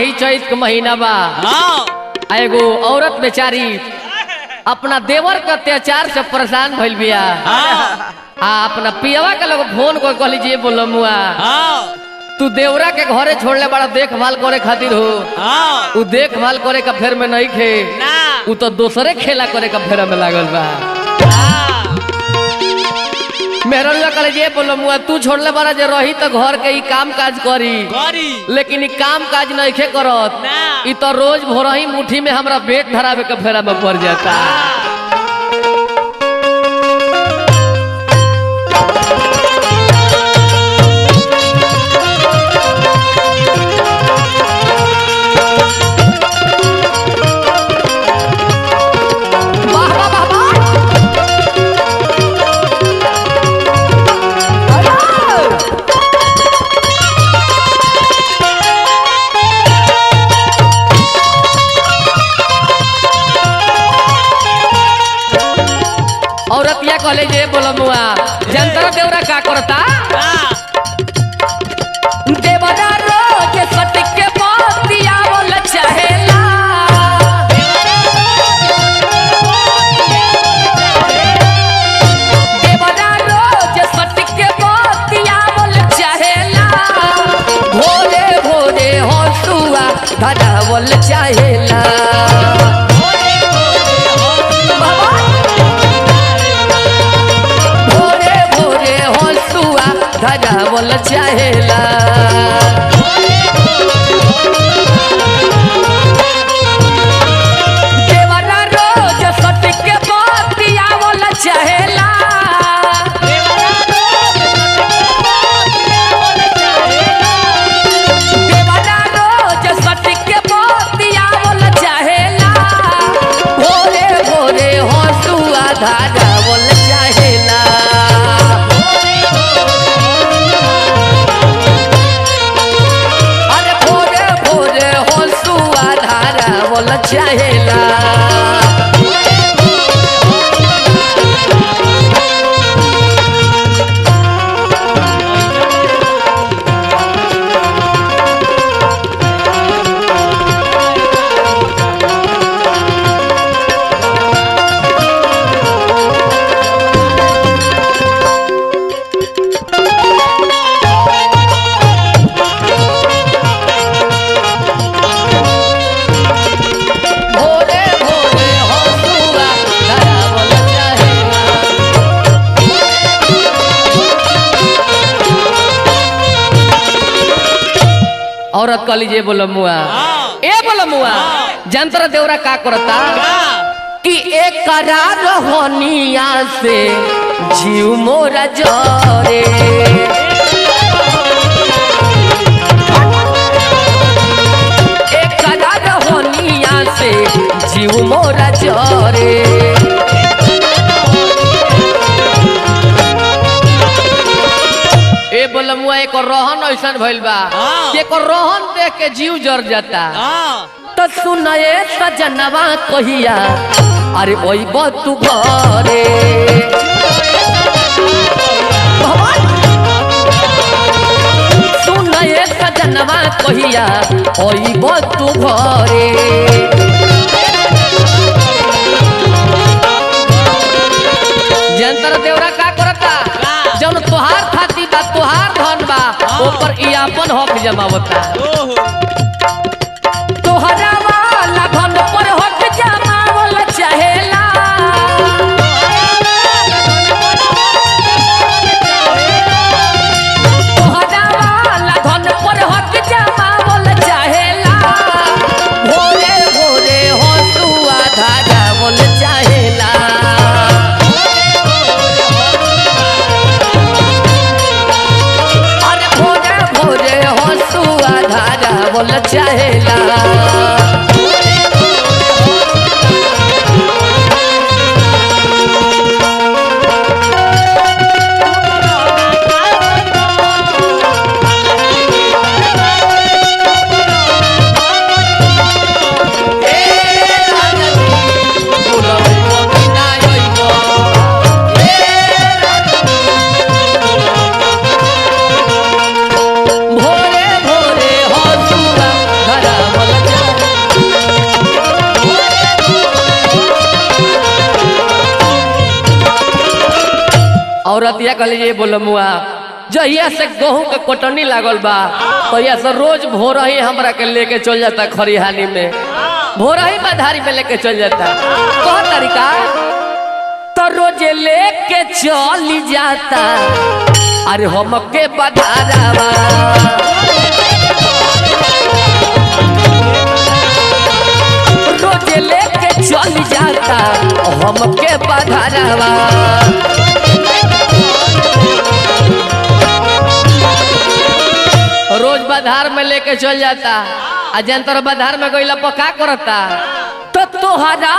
यही चैत के महीना बा। एगो औरत बेचारी अपना देवर के अत्याचार से परेशान भइल बिया। अपना पियवा के लोग फोन को कहली जे बोलो मुआ तू देवरा के घरे छोड़ले बड़ा देखभाल करे खातिर हो। उ देखभाल करे का फेर में नहीं खे, उ तो दूसरे खेला करे का फेरा में लागल बा। मेहरनिया कहले जे बोलो मुआ तू छोड़ले बड़ा जे रही तो घर के ई काम काज करी लेकिन ई काम काज नहीं खे करत। ई तो रोज भोरही मुट्ठी में हमरा पेट धरावे के फेरा में पड़ जाता। औरतिया कहले जे बोलो मुआ जनता देवरा का करता। देवरा रोज सटिक के मोतिया बोल चाहेला। देवरा रोज सटिक के मोतिया बोल चाहेला। भोरे भोरे हंसुआ धरा बोल चाहेला। बोल चाहेला देवरा रोज सटिक के मोतिया बोल चाहेला। देवरा रोज सटिक के मोतिया बोल चाहेला। भोरे भोरे हंसुआ धारा बोल चाहेला। बोल चाहेला औरत कहली जे बोलो मुआ ए बोलो मुआ जनता देवरा का करता कि एक करार होनिया से जीव मोरा जरे। एक करार होनिया से जीव मोरा जरे। ए बोलमुआ एक रोहन ऐसा भइल बा एक रोहन देख के जीव जर जाता। तो सुनाए सजनवा कहिया अरे ओई तू घरे। सुनाए सजनवा कहिया ओई तू घरे। जनता देवरा का करता जब तोहार खाती बा तोहार धन बा ऊपर यापन हक जमावता। तोहरा वाला धन पर हक जमावल चाहेला। तोहरा वाला धन पर हक जमावल चाहेला। भोरे भोरे हंसुआ धागा बोल चाहेला। औरतिया कहली ये बोलो मुआ जहिया से गेहूं के कोटनी लागल बा तहिया से रोज भोर ही हमरा के लेके चल जाता खरिहानी में, भोर ही बधारी में लेके चल जाता। कौन तरीका तो रोज लेके चल जाता, अरे हमके बधारावा रोज लेके चल जाता हमके बधारावा। रोज बाजार में लेके चल जाता, आ जनतर बाजार में गईला पका करता तो तोहरा